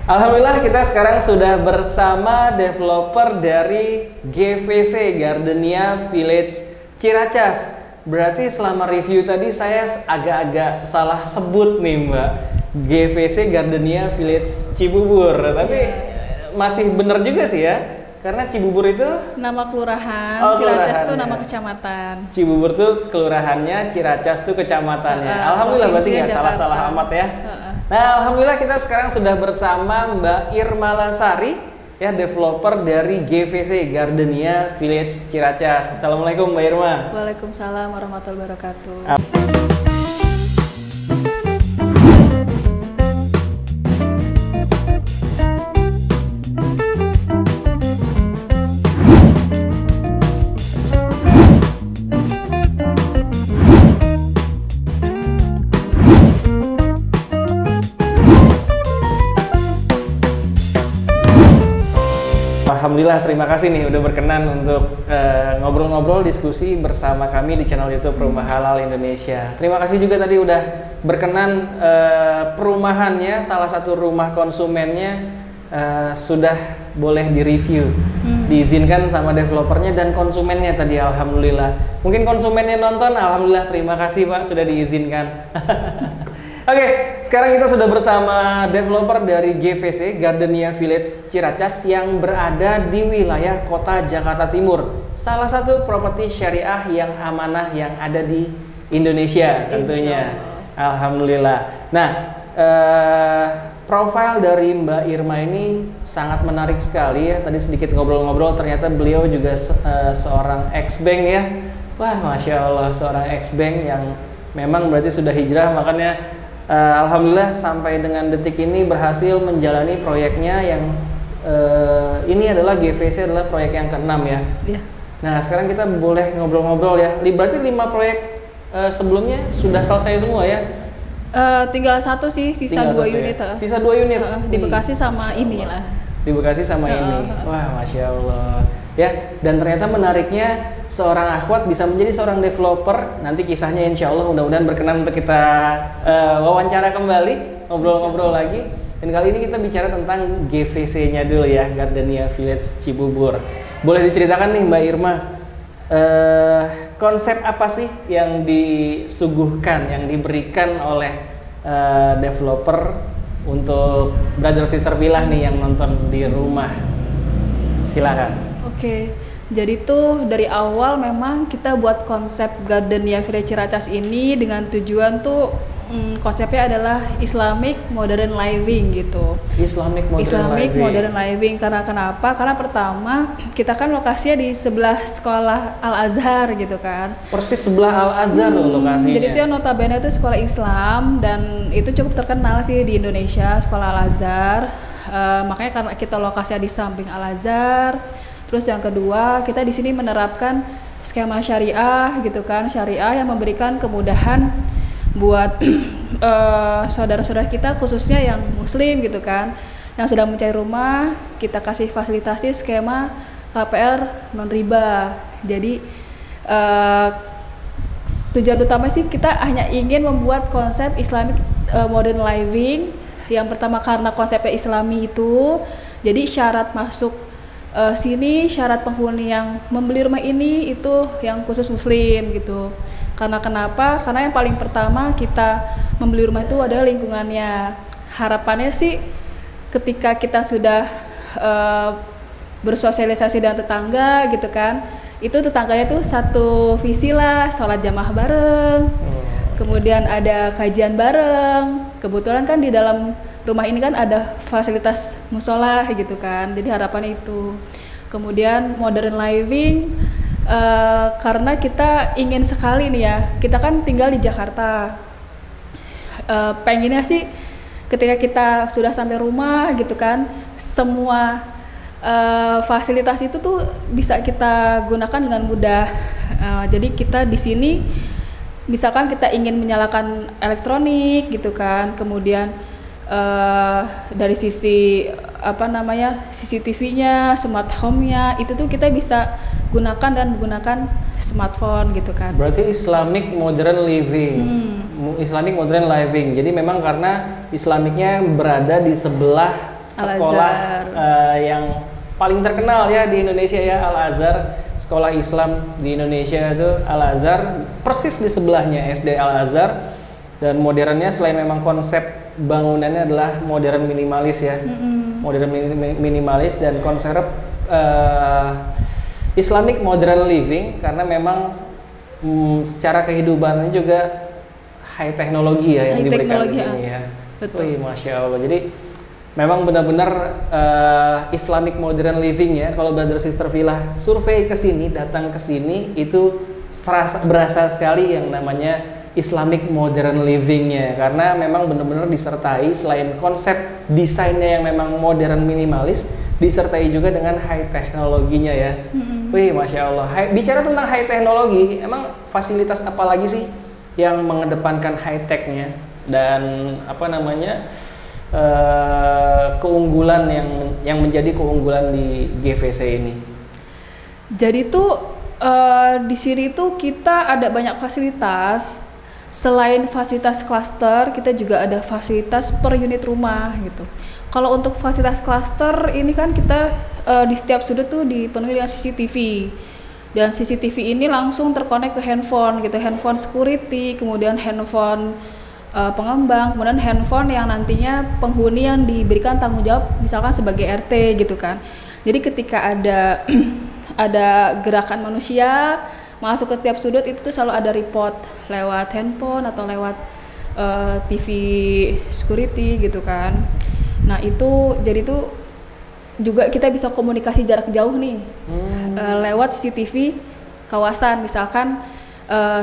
Alhamdulillah kita sekarang sudah bersama developer dari GVC Gardenia Village Ciracas. Berarti selama review tadi saya agak-agak salah sebut nih Mbak, GVC Gardenia Village Cibubur. Tapi masih benar juga sih ya, karena Cibubur itu nama kelurahan, Ciracas itu nama kecamatan. Cibubur tuh kelurahannya, Ciracas tuh kecamatannya. Alhamdulillah berarti nggak salah-salah amat ya. Nah, alhamdulillah kita sekarang sudah bersama Mbak Irma Lasari, ya, developer dari GVC Gardenia Village Ciracas. Assalamualaikum Mbak Irma. Waalaikumsalam warahmatullahi wabarakatuh. Alhamdulillah, terima kasih nih udah berkenan untuk ngobrol-ngobrol diskusi bersama kami di channel YouTube Rumah Halal Indonesia. Terima kasih juga tadi udah berkenan perumahannya, salah satu rumah konsumennya sudah boleh direview, diizinkan sama developernya dan konsumennya tadi. Alhamdulillah. Mungkin konsumennya nonton, alhamdulillah, terima kasih Pak sudah diizinkan. Oke, sekarang kita sudah bersama developer dari GVC Gardenia Village Ciracas yang berada di wilayah Kota Jakarta Timur. Salah satu properti syariah yang amanah yang ada di Indonesia tentunya. Alhamdulillah. Nah, profil dari Mbak Irma ini sangat menarik sekali ya. Tadi sedikit ngobrol-ngobrol, ternyata beliau juga seorang ex-bank ya. Wah, Masya Allah, seorang ex-bank yang memang berarti sudah hijrah, makanya alhamdulillah sampai dengan detik ini berhasil menjalani proyeknya yang ini adalah GVC adalah proyek yang ke-6 ya. Iya. Nah, sekarang kita boleh ngobrol-ngobrol ya. Berarti 5 proyek sebelumnya sudah selesai semua ya? Tinggal satu sih, sisa 2 unit. Ya? Sisa 2 unit? Di Bekasi sama ini lah. Di Bekasi sama ini. Wah, Masya Allah. Ya, dan ternyata menariknya seorang akhwat bisa menjadi seorang developer. Nanti kisahnya insya Allah mudah-mudahan berkenan untuk kita wawancara kembali, ngobrol-ngobrol lagi. Dan kali ini kita bicara tentang GVC-nya dulu ya, Gardenia Village Cibubur. Boleh diceritakan nih Mbak Irma, konsep apa sih yang disuguhkan, yang diberikan oleh developer untuk brother sister villa nih yang nonton di rumah? Silakan. Oke, jadi tuh dari awal memang kita buat konsep Gardenia Village Ciracas ini dengan tujuan tuh konsepnya adalah Islamic Modern Living gitu. Islamic Modern Living karena kenapa? Karena pertama kita kan lokasinya di sebelah sekolah Al Azhar gitu kan. Persis sebelah Al Azhar loh lokasinya. Jadi itu yang notabene itu sekolah Islam dan itu cukup terkenal sih di Indonesia, sekolah Al Azhar. Makanya karena kita lokasinya di samping Al Azhar. Terus yang kedua, kita di sini menerapkan skema syariah gitu kan, syariah yang memberikan kemudahan buat saudara-saudara kita khususnya yang muslim gitu kan, yang sedang mencari rumah, kita kasih fasilitasi skema KPR non riba. Jadi tujuan utama sih kita hanya ingin membuat konsep Islamic Modern Living. Yang pertama karena konsepnya Islami itu, jadi syarat masuk sini, syarat penghuni yang membeli rumah ini itu yang khusus muslim gitu. Karena kenapa? Karena yang paling pertama kita membeli rumah itu adalah lingkungannya. Harapannya sih ketika kita sudah bersosialisasi dengan tetangga gitu kan, itu tetangganya tuh satu visi lah, sholat jamaah bareng, kemudian ada kajian bareng. Kebetulan kan di dalam rumah ini kan ada fasilitas musola gitu kan, jadi harapannya itu. Kemudian modern living karena kita ingin sekali nih ya, kita kan tinggal di Jakarta, pengennya sih ketika kita sudah sampai rumah gitu kan, semua fasilitas itu tuh bisa kita gunakan dengan mudah. Jadi kita di sini misalkan kita ingin menyalakan elektronik gitu kan, kemudian dari sisi CCTV-nya, smart home-nya itu tuh kita bisa gunakan dan menggunakan smartphone gitu kan. Berarti Islamic Modern Living. Islamic Modern Living. Jadi memang karena Islamicnya berada di sebelah sekolah yang paling terkenal ya di Indonesia ya, Al-Azhar, sekolah Islam di Indonesia itu Al-Azhar, persis di sebelahnya SD Al-Azhar. Dan modernnya selain memang konsep bangunannya adalah modern minimalis ya, modern minimalis dan konsep Islamic modern living, karena memang secara kehidupannya juga high teknologi ya yang diberikan di sini ya. Betul. Wih, Masya Allah. Jadi memang benar-benar Islamic modern living ya. Kalau brother sister Villa survei ke sini, datang ke sini, itu berasa sekali yang namanya Islamic modern livingnya, karena memang benar-benar disertai selain konsep desainnya yang memang modern minimalis, disertai juga dengan high teknologinya ya. Wih, Masya Allah. Bicara tentang high teknologi, emang fasilitas apa lagi sih yang mengedepankan high technya dan apa namanya keunggulan yang menjadi keunggulan di GVC ini? Jadi tuh di sini tuh kita ada banyak fasilitas. Selain fasilitas klaster, kita juga ada fasilitas per unit rumah gitu. Kalau untuk fasilitas klaster ini kan kita di setiap sudut tuh dipenuhi dengan CCTV. Dan CCTV ini langsung terkonek ke handphone gitu, handphone security, kemudian handphone pengembang, kemudian handphone yang nantinya penghuni yang diberikan tanggung jawab misalkan sebagai RT gitu kan. Jadi ketika ada ada gerakan manusia masuk ke setiap sudut, itu tuh selalu ada report lewat handphone atau lewat TV security gitu kan. Nah itu jadi tuh juga kita bisa komunikasi jarak jauh nih lewat CCTV kawasan, misalkan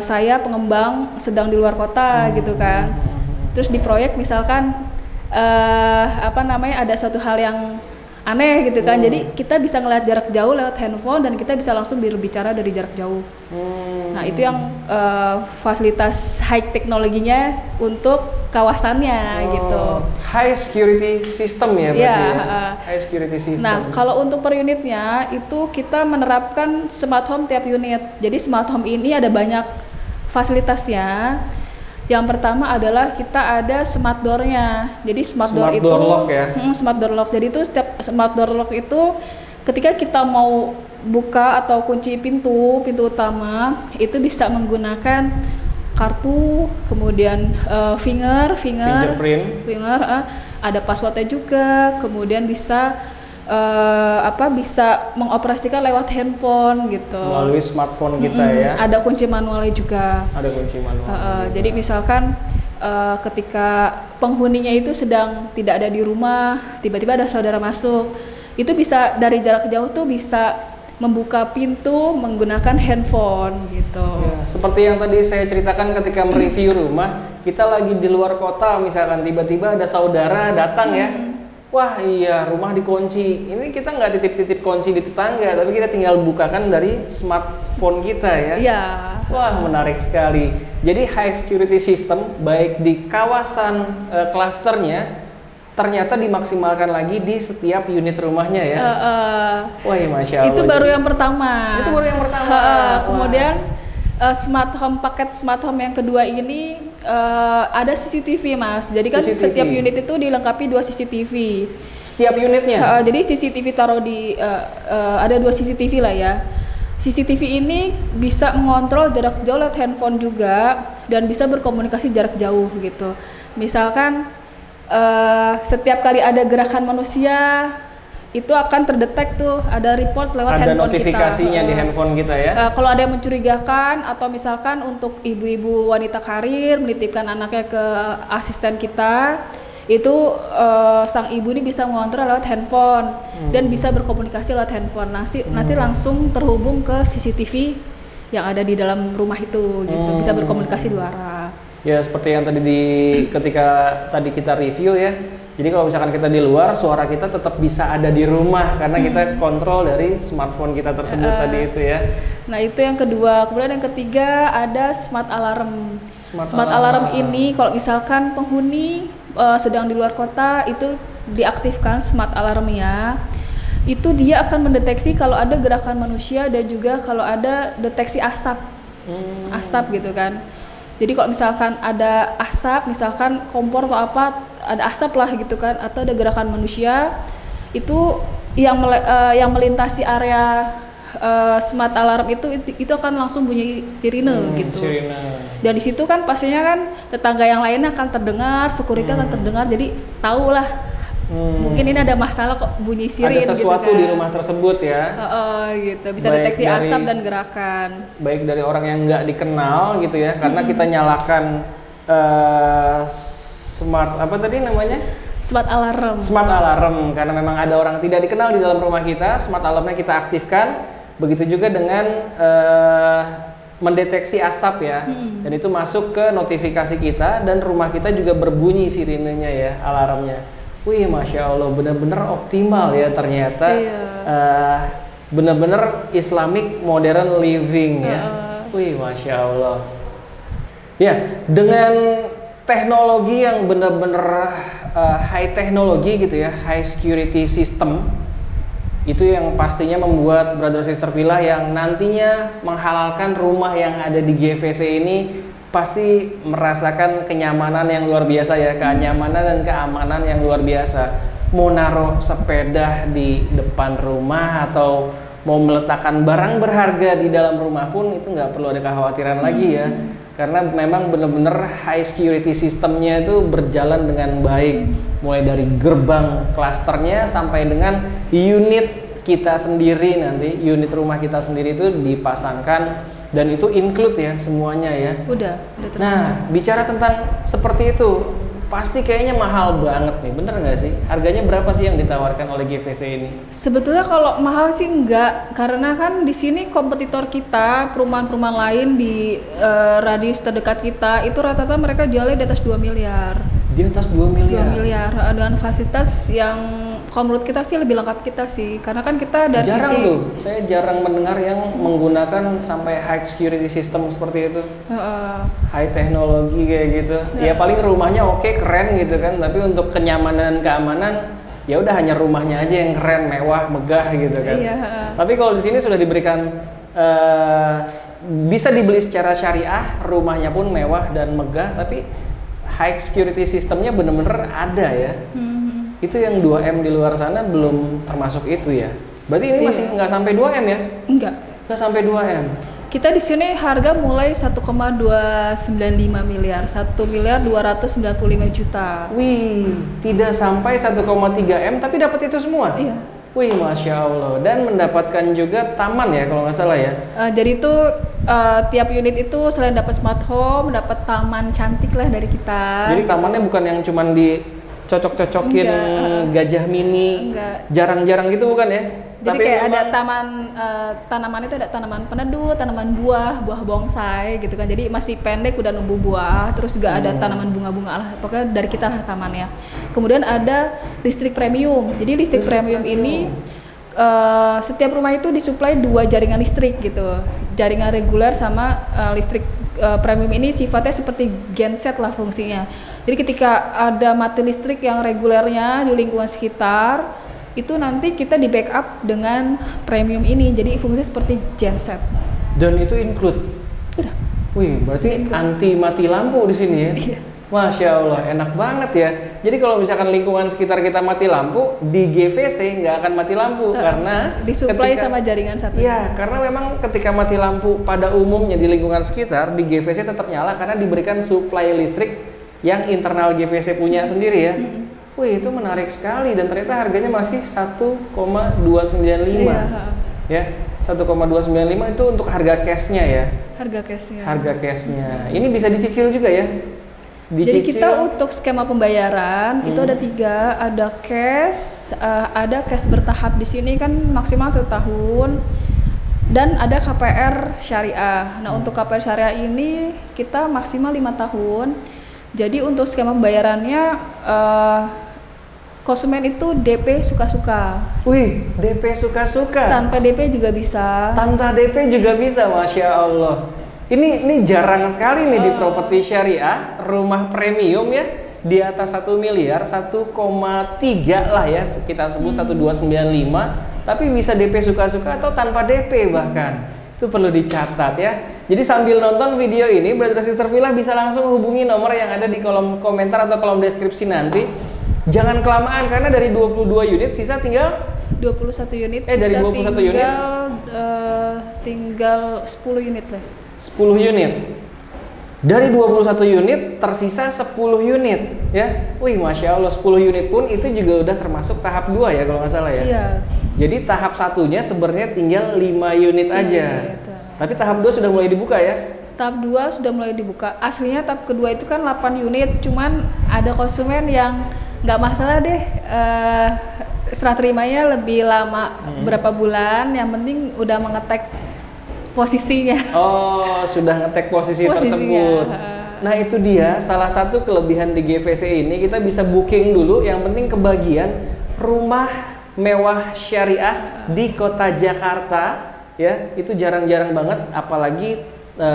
saya pengembang sedang di luar kota gitu kan, terus di proyek misalkan apa namanya ada suatu hal yang aneh gitu kan, jadi kita bisa ngeliat jarak jauh lewat handphone dan kita bisa langsung berbicara dari jarak jauh. Nah itu yang fasilitas high teknologinya untuk kawasannya gitu. High security system ya berarti ya? High security system. Nah kalau untuk per unitnya itu kita menerapkan smart home tiap unit. Jadi smart home ini ada banyak fasilitasnya. Yang pertama adalah kita ada smart door-nya. Jadi smart door itu lock ya. Smart door lock. Jadi itu setiap smart door lock itu ketika kita mau buka atau kunci pintu fingerprint, utama itu bisa menggunakan kartu, kemudian fingerprint, ada passwordnya juga, kemudian bisa bisa mengoperasikan lewat handphone gitu. Melalui smartphone kita ya. Ada kunci manualnya juga. Ada kunci manual. Jadi misalkan ketika penghuninya itu sedang tidak ada di rumah, tiba-tiba ada saudara masuk, itu bisa dari jarak jauh tuh bisa membuka pintu menggunakan handphone gitu. Ya, seperti yang tadi saya ceritakan ketika mereview rumah, kita lagi di luar kota misalkan, tiba-tiba ada saudara datang ya. Wah iya, rumah dikunci. Ini kita nggak titip-titip kunci di tetangga, tapi kita tinggal bukakan dari smartphone kita ya. Iya. Wah menarik sekali. Jadi high security system baik di kawasan klasternya ternyata dimaksimalkan lagi di setiap unit rumahnya ya. Wah ya, Masya Allah. Itu baru yang pertama. Itu baru yang pertama. Kemudian smart home, paket smart home yang kedua ini ada CCTV Mas. Jadi kan CCTV. setiap unit itu dilengkapi 2 CCTV. Setiap unitnya? Jadi CCTV taruh di ada 2 CCTV lah ya. CCTV ini bisa mengontrol jarak jauh lewat handphone juga dan bisa berkomunikasi jarak jauh gitu. Misalkan setiap kali ada gerakan manusia itu akan terdetek tuh, ada report lewat handphone kita. Ada notifikasinya di handphone kita ya. Kalau ada yang mencurigakan atau misalkan untuk ibu-ibu wanita karir menitipkan anaknya ke asisten kita, itu sang ibu ini bisa mengontrol lewat handphone dan bisa berkomunikasi lewat handphone. Nanti langsung terhubung ke CCTV yang ada di dalam rumah itu gitu, bisa berkomunikasi 2 arah. Ya seperti yang tadi ketika tadi kita review ya. Jadi kalau misalkan kita di luar, suara kita tetap bisa ada di rumah karena kita kontrol dari smartphone kita tersebut tadi itu ya. Nah itu yang kedua. Kemudian yang ketiga ada smart alarm. Smart alarm ini kalau misalkan penghuni sedang di luar kota, itu diaktifkan smart alarmnya. Itu dia akan mendeteksi kalau ada gerakan manusia dan juga kalau ada deteksi asap. Asap gitu kan. Jadi kalau misalkan ada asap, misalkan kompor atau apa ada asap lah gitu kan, atau ada gerakan manusia itu yang melintasi area smart alarm itu akan langsung bunyi sirine gitu. Sirine. Dan di situ kan pastinya kan tetangga yang lainnya akan terdengar, security akan terdengar, jadi tahu lah mungkin ini ada masalah kok bunyi sirin. Ada sesuatu gitu kan. di rumah tersebut ya. Gitu bisa Baik deteksi dari- asap dan gerakan. Baik dari orang yang nggak dikenal gitu ya, karena kita nyalakan smart apa tadi namanya? Smart alarm. Smart alarm, karena memang ada orang tidak dikenal di dalam rumah kita, smart alarmnya kita aktifkan. Begitu juga dengan mendeteksi asap ya, dan itu masuk ke notifikasi kita dan rumah kita juga berbunyi sirinenya ya, alarmnya. Wih, masya Allah, benar-benar optimal ya ternyata. Iya. Benar-benar Islamic modern living ya. Wih, masya Allah. Ya, dengan teknologi yang benar-benar high teknologi gitu ya, high security system, itu yang pastinya membuat brother sister Villa yang nantinya menghalalkan rumah yang ada di GVC ini pasti merasakan kenyamanan yang luar biasa ya, kenyamanan dan keamanan yang luar biasa. Mau naruh sepeda di depan rumah atau mau meletakkan barang berharga di dalam rumah pun itu nggak perlu ada kekhawatiran lagi ya, karena memang benar-benar high security sistemnya itu berjalan dengan baik, mulai dari gerbang klasternya sampai dengan unit kita sendiri, nanti unit rumah kita sendiri itu dipasangkan dan itu include ya semuanya ya. Udah termasuk. Nah, bicara tentang seperti itu pasti kayaknya mahal banget nih, bener nggak sih? Harganya berapa sih yang ditawarkan oleh GVC ini? Sebetulnya kalau mahal sih enggak, karena kan di sini kompetitor kita, perumahan-perumahan lain di radius terdekat kita itu rata-rata mereka jualnya di atas 2 miliar. Di atas 2 miliar. 2 miliar dengan fasilitas yang kalau menurut kita sih lebih lengkap kita sih, karena kan kita dari Jarang sisi tuh, saya jarang mendengar yang menggunakan sampai high security system seperti itu. High teknologi kayak gitu. Ya paling rumahnya oke, keren gitu kan, tapi untuk kenyamanan dan keamanan ya udah hanya rumahnya aja yang keren, mewah, megah gitu kan. Iya. Tapi kalau di sini sudah diberikan bisa dibeli secara syariah, rumahnya pun mewah dan megah, tapi high security systemnya bener-bener ada ya. Itu yang 2M di luar sana belum termasuk itu ya. Berarti ini masih nggak sampai 2M ya? Enggak. Nggak sampai 2M. Kita di sini harga mulai 1,295 miliar, 1 miliar 295 juta. Wih, tidak sampai 1,3M tapi dapat itu semua? Iya. Wih, Masya Allah. Dan mendapatkan juga taman ya kalau nggak salah ya? Jadi itu tiap unit itu selain dapat smart home, dapat taman cantik lah dari kita. Jadi tamannya bukan yang cuman dicocok-cocokin gajah mini, jarang-jarang gitu bukan ya? Jadi tapi kayak memang ada taman tanaman itu ada tanaman peneduh, tanaman buah bonsai gitu kan. Jadi masih pendek udah numbuh buah, terus juga ada tanaman bunga-bunga lah. Pokoknya dari kita lah tamannya. Kemudian ada listrik premium. Jadi listrik premium ini setiap rumah itu disuplai 2 jaringan listrik gitu. Jaringan reguler sama listrik premium ini sifatnya seperti genset lah fungsinya. Jadi ketika ada mati listrik yang regulernya di lingkungan sekitar, itu nanti kita di backup dengan premium ini, jadi fungsinya seperti genset. Dan itu include? Udah. Wih, berarti anti mati lampu di sini ya? Iya. Masya Allah, enak banget ya. Jadi kalau misalkan lingkungan sekitar kita mati lampu, di GVC nggak akan mati lampu karena disuplai sama jaringan satu. Iya, karena memang ketika mati lampu pada umumnya di lingkungan sekitar, di GVC tetap nyala karena diberikan suplai listrik yang internal GVC punya sendiri ya. Wih, itu menarik sekali dan ternyata harganya masih 1,295. Iya. Ya, 1,295 itu untuk harga cashnya ya. Harga cashnya. Harga cashnya. Ini bisa dicicil juga ya? Jadi kita untuk skema pembayaran itu ada 3, ada cash bertahap di sini kan maksimal 1 tahun, dan ada KPR syariah. Nah untuk KPR syariah ini kita maksimal 5 tahun. Jadi untuk skema pembayarannya konsumen itu DP suka-suka. Wih, DP suka-suka. Tanpa DP juga bisa. Tanpa DP juga bisa, Masya Allah. Ini jarang sekali nih di properti syariah, rumah premium ya, di atas 1 miliar, 1,3 lah ya, kita sebut 1,295, tapi bisa DP suka-suka atau tanpa DP bahkan. Itu perlu dicatat ya. Jadi sambil nonton video ini, Brother Sister Villa bisa langsung hubungi nomor yang ada di kolom komentar atau kolom deskripsi nanti. Jangan kelamaan karena dari 22 unit sisa tinggal 21 unit. Dari 21 unit tinggal 10 unit lah. 10 unit. Dari 21 unit tersisa 10 unit ya. Wih, Masya Allah, 10 unit pun itu juga udah termasuk tahap 2 ya kalau nggak salah ya. Iya. Jadi tahap satunya sebenarnya tinggal 5 unit aja. Tapi tahap 2 sudah mulai dibuka ya. Tahap 2 sudah mulai dibuka. Aslinya tahap kedua itu kan 8 unit, cuman ada konsumen yang nggak masalah deh, serah terimanya lebih lama berapa bulan, yang penting udah mengetek posisinya. Oh, sudah ngetek posisi tersebut. Nah itu dia salah satu kelebihan di GVC ini, kita bisa booking dulu, yang penting kebagian rumah mewah syariah di kota Jakarta ya, itu jarang-jarang banget, apalagi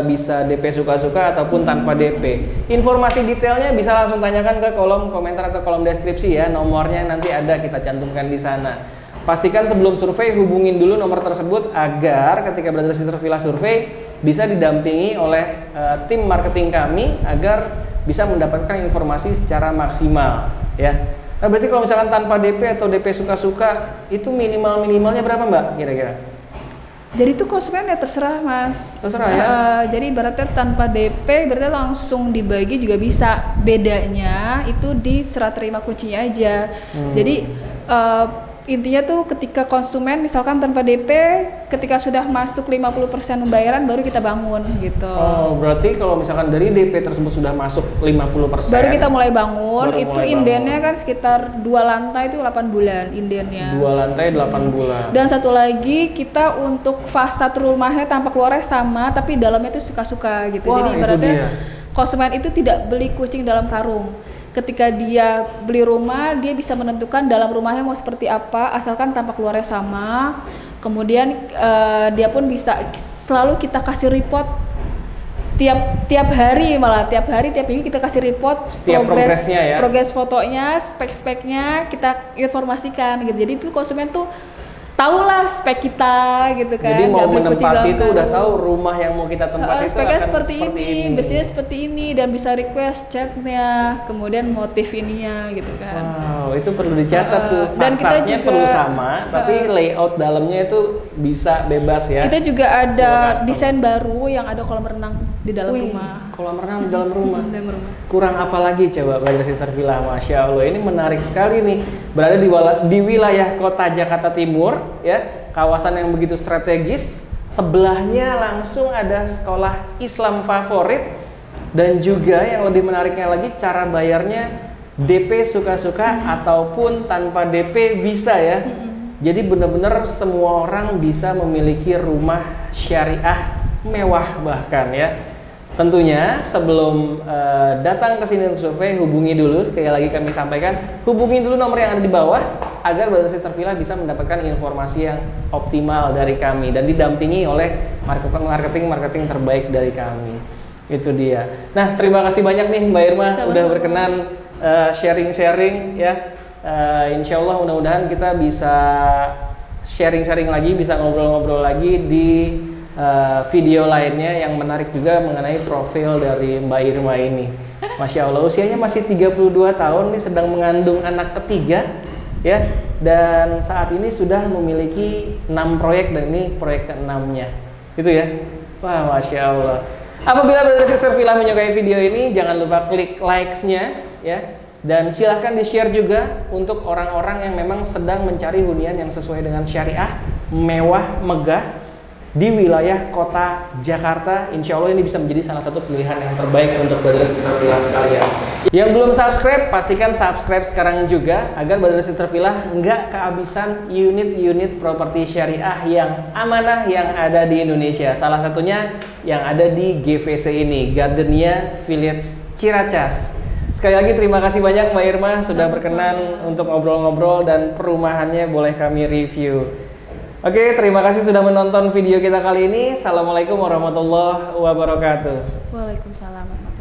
bisa DP suka-suka ataupun tanpa DP. Informasi detailnya bisa langsung tanyakan ke kolom komentar atau kolom deskripsi ya, nomornya nanti ada kita cantumkan di sana. Pastikan sebelum survei hubungin dulu nomor tersebut agar ketika Brother Sister Villa survei bisa didampingi oleh tim marketing kami agar bisa mendapatkan informasi secara maksimal ya. Nah berarti kalau misalkan tanpa DP atau DP suka-suka itu minimalnya berapa Mbak kira-kira? Jadi itu konsumen ya terserah Mas. Terserah ya. Jadi ibaratnya tanpa DP berarti langsung dibagi juga bisa. Bedanya itu di serah terima kuncinya aja. Jadi intinya tuh ketika konsumen misalkan tanpa DP, ketika sudah masuk 50% pembayaran baru kita bangun gitu. Oh, berarti kalau misalkan dari DP tersebut sudah masuk 50%, baru kita mulai bangun. Itu indennya kan sekitar 2 lantai itu 8 bulan indennya. 2 lantai 8 bulan. Dan satu lagi kita untuk fasad rumahnya tampak luarnya sama tapi dalamnya itu suka-suka gitu. Wah, jadi ibaratnya konsumen itu tidak beli kucing dalam karung. Ketika dia beli rumah, dia bisa menentukan dalam rumahnya mau seperti apa, asalkan tampak luarnya sama. Kemudian dia pun bisa selalu kita kasih report tiap hari, malah tiap minggu kita kasih report progres fotonya, spek-speknya kita informasikan gitu. Jadi itu konsumen tuh tahulah spek kita gitu kan. Jadi mau menempati itu udah tahu rumah yang mau kita tempati itu speknya akan seperti ini, besinya seperti ini, dan bisa request catnya, kemudian motif ininya gitu kan. Wow, itu perlu dicatat tuh. Dan kita juga perlu sama, tapi layout dalamnya itu bisa bebas ya. Kita juga ada desain baru yang ada kolam renang di dalam rumah. Kolam renang di dalam rumah. Dalam rumah. Kurang apa lagi coba Brother Sister Villa? Masya Allah, ini menarik sekali nih. Berada di wilayah kota Jakarta Timur ya, kawasan yang begitu strategis. Sebelahnya langsung ada sekolah Islam favorit, dan juga yang lebih menariknya lagi cara bayarnya DP suka-suka ataupun tanpa DP bisa ya. Jadi benar-benar semua orang bisa memiliki rumah syariah mewah bahkan ya. Tentunya sebelum datang ke sini untuk survei, hubungi dulu, sekali lagi kami sampaikan, hubungi dulu nomor yang ada di bawah agar Brother Sister Villa bisa mendapatkan informasi yang optimal dari kami dan didampingi oleh marketing terbaik dari kami. Itu dia. Nah, terima kasih banyak nih Mbak Irma udah berkenan sharing-sharing ya. Insya Allah mudah-mudahan kita bisa sharing-sharing lagi, bisa ngobrol-ngobrol lagi di video lainnya yang menarik juga mengenai profil dari Mbak Irma ini. Masya Allah, usianya masih 32 tahun nih, sedang mengandung anak ketiga ya, dan saat ini sudah memiliki 6 proyek dan ini proyek ke-6-nya gitu ya. Wah, Masya Allah. Apabila Brother Sister Villa menyukai video ini, jangan lupa klik likes-nya ya, dan silahkan di-share juga untuk orang-orang yang memang sedang mencari hunian yang sesuai dengan syariah, mewah, megah di wilayah kota Jakarta. Insya Allah ini bisa menjadi salah satu pilihan yang terbaik untuk Brother Sister Villa sekalian. Yang belum subscribe, pastikan subscribe sekarang juga agar Brother Sister Villa nggak kehabisan unit-unit properti syariah yang amanah yang ada di Indonesia. Salah satunya yang ada di GVC ini, Gardenia Village Ciracas. Sekali lagi terima kasih banyak Mbak Irma sudah berkenan untuk ngobrol-ngobrol dan perumahannya boleh kami review. Oke, terima kasih sudah menonton video kita kali ini. Assalamualaikum warahmatullahi wabarakatuh. Waalaikumsalam.